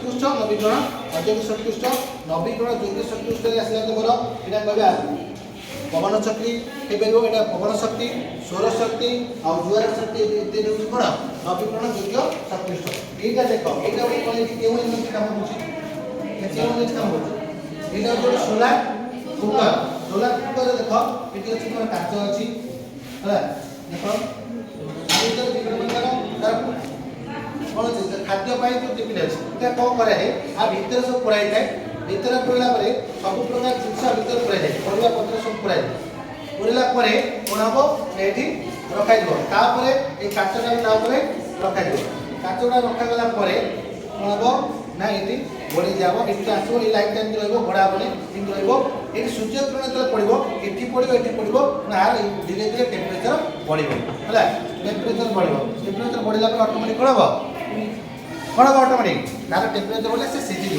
उत्कृष्ट नवीकरण औद्योगिक शक्ति उत्कृष्ट नवीकरण ज्योतिष शक्ति उत्कृष्ट आसला तुमर यहाँ कहवा पवन शक्ति ये पवन शक्ति सौर शक्ति और जुआर शक्ति इत्यादि कौन नवीकरण योग्य शक्ति उत्कृष्ट यहाँ देख यहाँ कौन क्यों यूनिट काम हो यहाँ जो सोलार कुकर देख ये अच्छी तुम काच अच्छी है देख कौन खाद्य जो टिफिन अच्छे कौन कराए आ भितर सब पुराई थाए भितर पुरला सब प्रकार जिनस भितर पुराई जाए परिया पत्र सब पुराई पुरला कौन हम ये रखापर ये काचटा भी रखा काचटा रखागला कौन हम ना ये बढ़ी जाव ये आसो ये लाइफ टाइम रहा हेनी ये सूर्य किरण जो पड़ो ये पड़ो यार धीरे धीरे टेम्परेचर बढ़ है टेम्परेचर बढ़ला ऑटोमेटिक कौन हम ऑटोमेटिक तार टेम्परेचर बढ़े से सीझी